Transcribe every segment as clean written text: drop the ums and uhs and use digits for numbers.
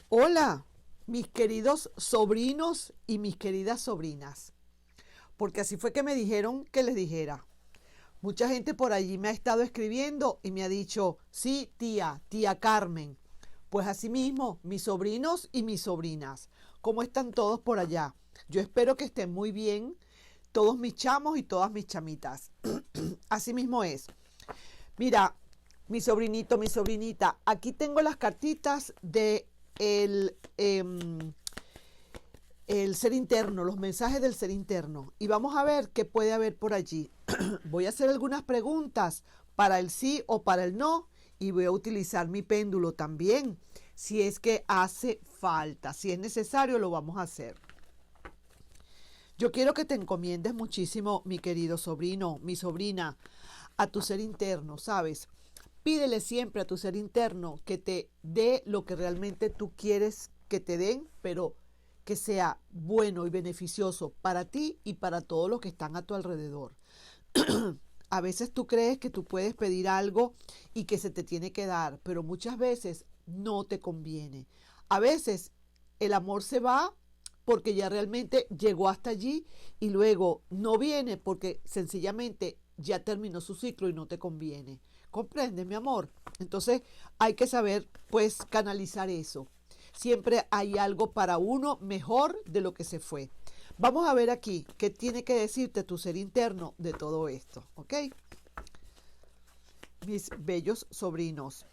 Hola, mis queridos sobrinos y mis queridas sobrinas, porque así fue que me dijeron que les dijera. Mucha gente por allí me ha estado escribiendo y me ha dicho, sí, tía Carmen. Pues así mismo, mis sobrinos y mis sobrinas, ¿cómo están todos por allá? Yo espero que estén muy bien, todos mis chamos y todas mis chamitas. Así mismo es. Mira, mi sobrinito, mi sobrinita, aquí tengo las cartitas de el ser interno, los mensajes del ser interno. Y vamos a ver qué puede haber por allí. Voy a hacer algunas preguntas para el sí o para el no. Y voy a utilizar mi péndulo también. Si es que hace falta, si es necesario, lo vamos a hacer. Yo quiero que te encomiendes muchísimo, mi querido sobrino, mi sobrina, a tu ser interno, ¿sabes? Pídele siempre a tu ser interno que te dé lo que realmente tú quieres que te den, pero que sea bueno y beneficioso para ti y para todos los que están a tu alrededor. A veces tú crees que tú puedes pedir algo y que se te tiene que dar, pero muchas veces no te conviene. A veces el amor se va porque ya realmente llegó hasta allí y luego no viene porque sencillamente ya terminó su ciclo y no te conviene. ¿Comprende, mi amor? Entonces hay que saber pues canalizar eso. Siempre hay algo para uno mejor de lo que se fue. Vamos a ver aquí qué tiene que decirte tu ser interno de todo esto, ¿ok? Mis bellos sobrinos.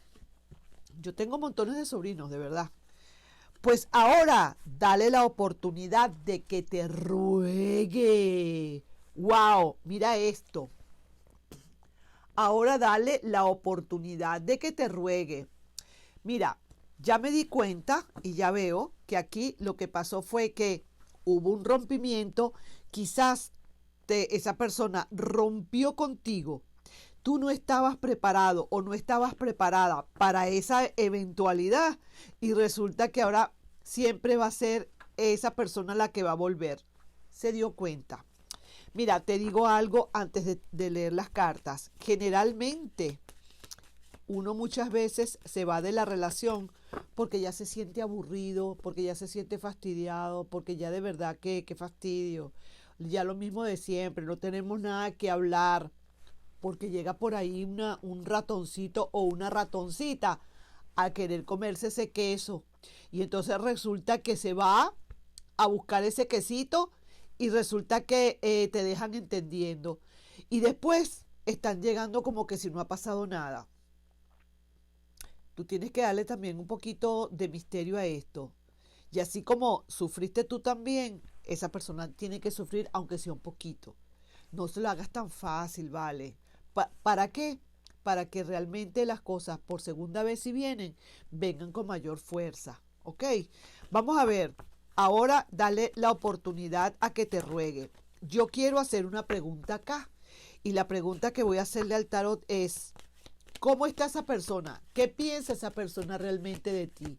Yo tengo montones de sobrinos, de verdad. Pues ahora, dale la oportunidad de que te ruegue. ¡Wow! Mira esto. Ahora dale la oportunidad de que te ruegue. Mira, ya me di cuenta y ya veo que aquí lo que pasó fue que hubo un rompimiento, quizás esa persona rompió contigo, tú no estabas preparado o no estabas preparada para esa eventualidad y resulta que ahora siempre va a ser esa persona la que va a volver. Se dio cuenta. Mira, te digo algo antes de leer las cartas. Generalmente uno muchas veces se va de la relación porque ya se siente aburrido, porque ya se siente fastidiado, porque ya de verdad que fastidio. Ya lo mismo de siempre, no tenemos nada que hablar, porque llega por ahí un ratoncito o una ratoncita a querer comerse ese queso. Y entonces resulta que se va a buscar ese quesito y resulta que te dejan entendiendo. Y después están llegando como que si no ha pasado nada. Tú tienes que darle también un poquito de misterio a esto. Y así como sufriste tú también, esa persona tiene que sufrir aunque sea un poquito. No se lo hagas tan fácil, ¿vale? ¿Para qué? Para que realmente las cosas por segunda vez si vienen, vengan con mayor fuerza. ¿Ok? Vamos a ver. Ahora dale la oportunidad a que te ruegue. Yo quiero hacer una pregunta acá. Y la pregunta que voy a hacerle al tarot es, ¿cómo está esa persona? ¿Qué piensa esa persona realmente de ti?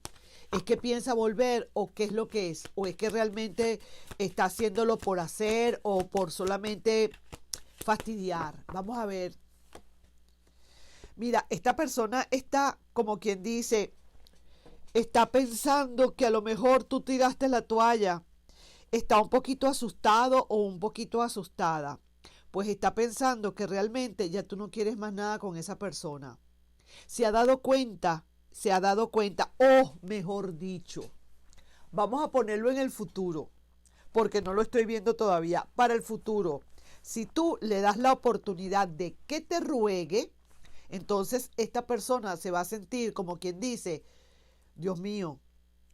¿Es que piensa volver o qué es lo que es? ¿O es que realmente está haciéndolo por hacer o por solamente fastidiar? Vamos a ver. Mira, esta persona está, como quien dice, está pensando que a lo mejor tú tiraste la toalla. Está un poquito asustado o un poquito asustada. Pues está pensando que realmente ya tú no quieres más nada con esa persona. Se ha dado cuenta, o mejor dicho, vamos a ponerlo en el futuro, porque no lo estoy viendo todavía, para el futuro. Si tú le das la oportunidad de que te ruegue, entonces esta persona se va a sentir como quien dice, Dios mío,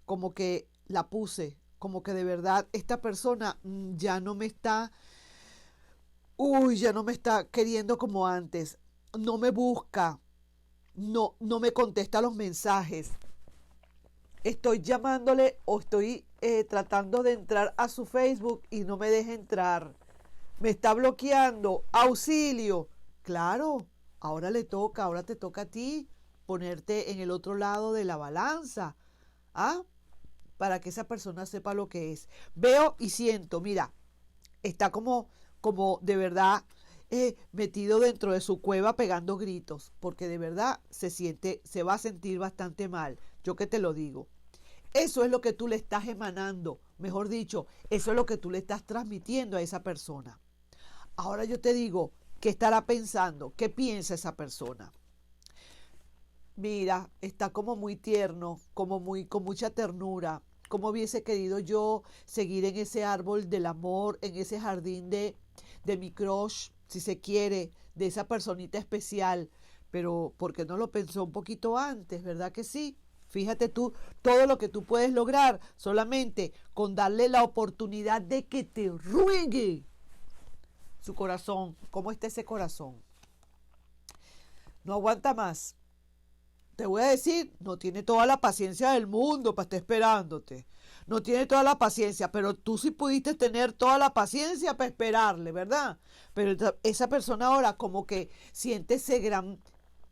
como que la puse, como que de verdad esta persona ya no me está, ya no me está queriendo como antes, no me busca, no me contesta los mensajes. Estoy llamándole o estoy tratando de entrar a su Facebook y no me deja entrar. Me está bloqueando. Auxilio. Claro, ahora te toca a ti ponerte en el otro lado de la balanza. ¿Ah? Para que esa persona sepa lo que es. Veo y siento, mira, está como de verdad metido dentro de su cueva pegando gritos, porque de verdad se va a sentir bastante mal, yo que te lo digo. Eso es lo que tú le estás emanando, mejor dicho, eso es lo que tú le estás transmitiendo a esa persona. Ahora yo te digo, ¿qué estará pensando? ¿Qué piensa esa persona? Mira, está como muy tierno, como muy con mucha ternura. Como hubiese querido yo seguir en ese árbol del amor, en ese jardín de mi crush, si se quiere, de esa personita especial. Pero ¿por qué no lo pensó un poquito antes? ¿Verdad que sí? Fíjate tú todo lo que tú puedes lograr solamente con darle la oportunidad de que te ruegue su corazón. ¿Cómo está ese corazón? No aguanta más. Te voy a decir, no tiene toda la paciencia del mundo para estar esperándote. No tiene toda la paciencia, pero tú sí pudiste tener toda la paciencia para esperarle, ¿verdad? Pero esa persona ahora como que siente ese gran,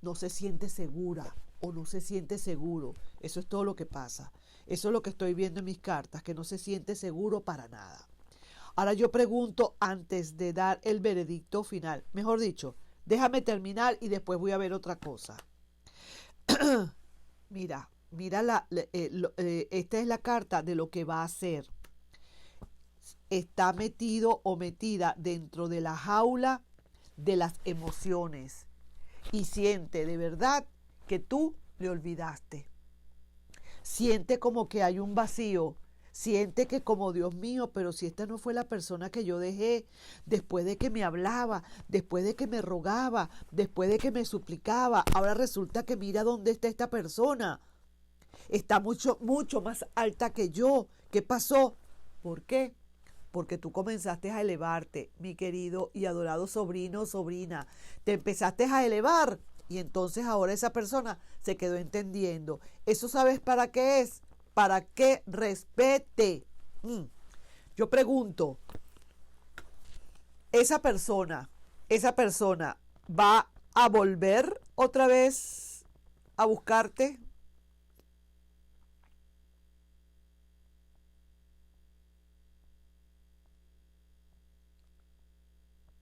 no se siente segura o no se siente seguro. Eso es todo lo que pasa. Eso es lo que estoy viendo en mis cartas, que no se siente seguro para nada. Ahora yo pregunto antes de dar el veredicto final. Mejor dicho, déjame terminar y después voy a ver otra cosa. Mira, esta es la carta de lo que va a hacer. Está metido o metida dentro de la jaula de las emociones y siente de verdad que tú le olvidaste. Siente como que hay un vacío. Siente que como Dios mío, pero si esta no fue la persona que yo dejé, después de que me hablaba, después de que me rogaba, después de que me suplicaba, ahora resulta que mira dónde está esta persona. Está mucho, mucho más alta que yo. ¿Qué pasó? ¿Por qué? Porque tú comenzaste a elevarte, mi querido y adorado sobrino o sobrina. Te empezaste a elevar y entonces ahora esa persona se quedó entendiendo. ¿Eso sabes para qué es? Para que respete. Yo pregunto, esa persona va a volver otra vez a buscarte?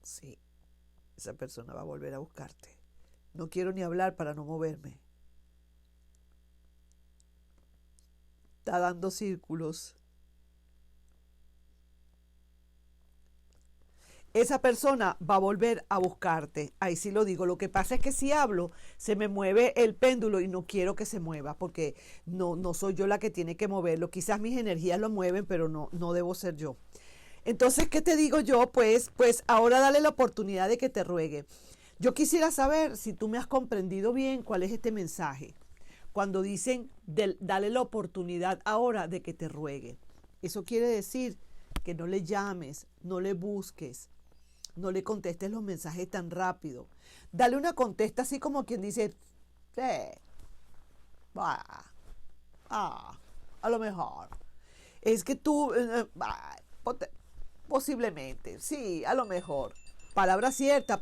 Sí, esa persona va a volver a buscarte. No quiero ni hablar para no moverme. Está dando círculos. Esa persona va a volver a buscarte. Ahí sí lo digo. Lo que pasa es que si hablo, se me mueve el péndulo y no quiero que se mueva porque no soy yo la que tiene que moverlo. Quizás mis energías lo mueven, pero no debo ser yo. Entonces, ¿qué te digo yo? Pues ahora dale la oportunidad de que te ruegue. Yo quisiera saber si tú me has comprendido bien cuál es este mensaje. Cuando dicen, dale la oportunidad ahora de que te ruegue. Eso quiere decir que no le llames, no le busques, no le contestes los mensajes tan rápido. Dale una contesta así como quien dice, bah, a lo mejor. Es que tú, posiblemente, sí, a lo mejor. Palabra cierta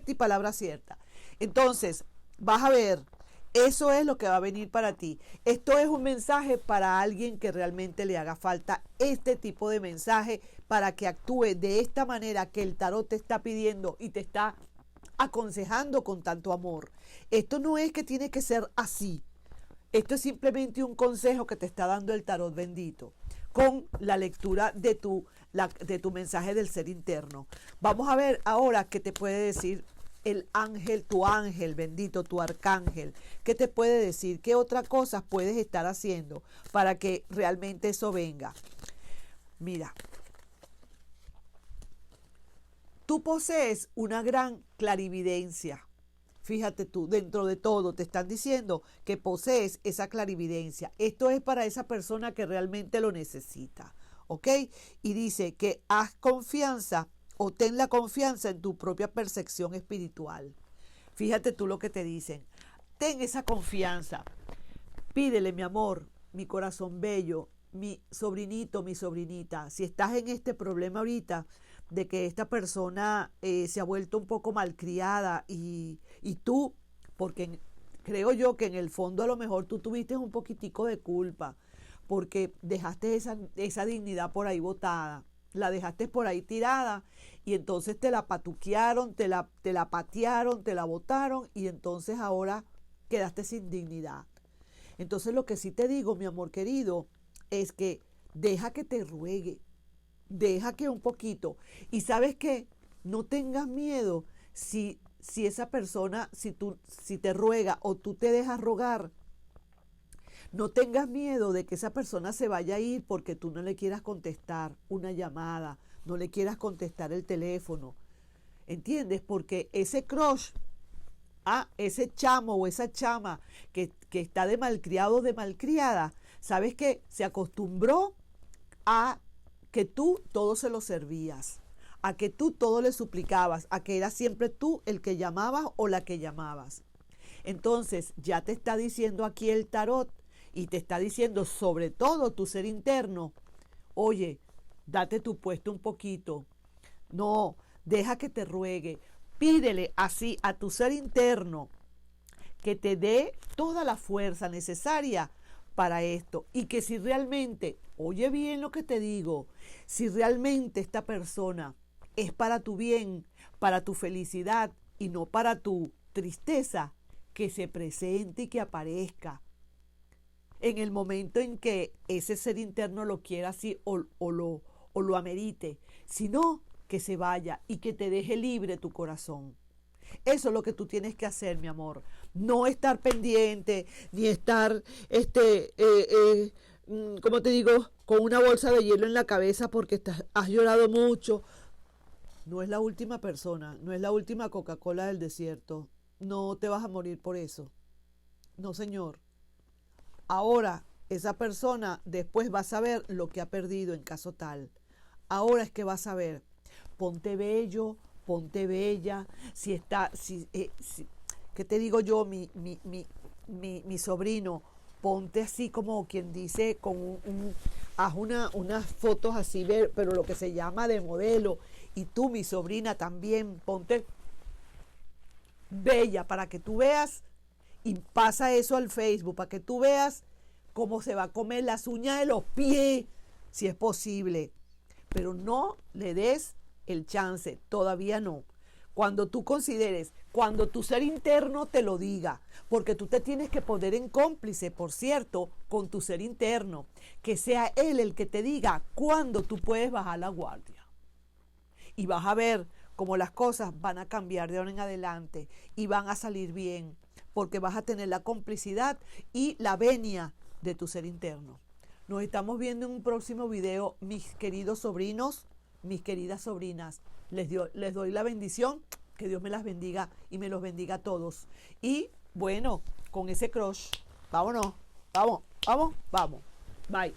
y palabra cierta. Entonces, vas a ver, eso es lo que va a venir para ti. Esto es un mensaje para alguien que realmente le haga falta este tipo de mensaje para que actúe de esta manera que el tarot te está pidiendo y te está aconsejando con tanto amor. Esto no es que tiene que ser así. Esto es simplemente un consejo que te está dando el tarot bendito con la lectura de tu mensaje del ser interno. Vamos a ver ahora qué te puede decir el ángel bendito, tu arcángel. ¿Qué te puede decir? ¿Qué otras cosas puedes estar haciendo para que realmente eso venga? Mira, tú posees una gran clarividencia. Fíjate tú, dentro de todo te están diciendo que posees esa clarividencia. Esto es para esa persona que realmente lo necesita, ¿ok? Y dice que haz confianza o ten la confianza en tu propia percepción espiritual. Fíjate tú lo que te dicen. Ten esa confianza. Pídele, mi amor, mi corazón bello, mi sobrinito, mi sobrinita. Si estás en este problema ahorita, de que esta persona se ha vuelto un poco malcriada y tú, porque creo yo que en el fondo a lo mejor tú tuviste un poquitico de culpa porque dejaste esa dignidad por ahí botada, la dejaste por ahí tirada y entonces te la patuquearon, te la patearon, te la botaron y entonces ahora quedaste sin dignidad. Entonces lo que sí te digo, mi amor querido, es que deja que te ruegue, deja que un poquito. Y sabes qué, no tengas miedo si esa persona, si te ruega o tú te dejas rogar, no tengas miedo de que esa persona se vaya a ir porque tú no le quieras contestar una llamada, no le quieras contestar el teléfono. ¿Entiendes? Porque ese crush, ese chamo o esa chama que está de malcriado o de malcriada, ¿sabes qué? Se acostumbró a que tú todo se lo servías, a que tú todo le suplicabas, a que era siempre tú el que llamabas o la que llamabas. Entonces ya te está diciendo aquí el tarot y te está diciendo sobre todo tu ser interno, oye, date tu puesto un poquito, no, deja que te ruegue, pídele así a tu ser interno que te dé toda la fuerza necesaria para esto y que si realmente, oye bien lo que te digo, si realmente esta persona es para tu bien, para tu felicidad y no para tu tristeza, que se presente y que aparezca en el momento en que ese ser interno lo quiera así o lo amerite, sino que se vaya y que te deje libre tu corazón. Eso es lo que tú tienes que hacer, mi amor. No estar pendiente, ni estar, como te digo, con una bolsa de hielo en la cabeza porque has llorado mucho. No es la última persona, no es la última Coca-Cola del desierto. No te vas a morir por eso. No, señor. Ahora, esa persona después va a saber lo que ha perdido en caso tal. Ahora es que va a saber. Ponte bello, ponte bella. Si está, ¿qué te digo yo? Mi sobrino, ponte así como quien dice, haz unas fotos así, pero lo que se llama de modelo. Y tú, mi sobrina, también, ponte bella para que tú veas y pasa eso al Facebook para que tú veas cómo se va a comer las uñas de los pies, si es posible. Pero no le des el chance, todavía no. Cuando tú consideres, cuando tu ser interno te lo diga, porque tú te tienes que poner en cómplice, por cierto, con tu ser interno, que sea él el que te diga cuándo tú puedes bajar la guardia. Y vas a ver cómo las cosas van a cambiar de ahora en adelante y van a salir bien, porque vas a tener la complicidad y la venia de tu ser interno. Nos estamos viendo en un próximo video, mis queridos sobrinos, mis queridas sobrinas. Les doy la bendición, que Dios me las bendiga y me los bendiga a todos. Y bueno, con ese crush, vámonos, vamos. Bye.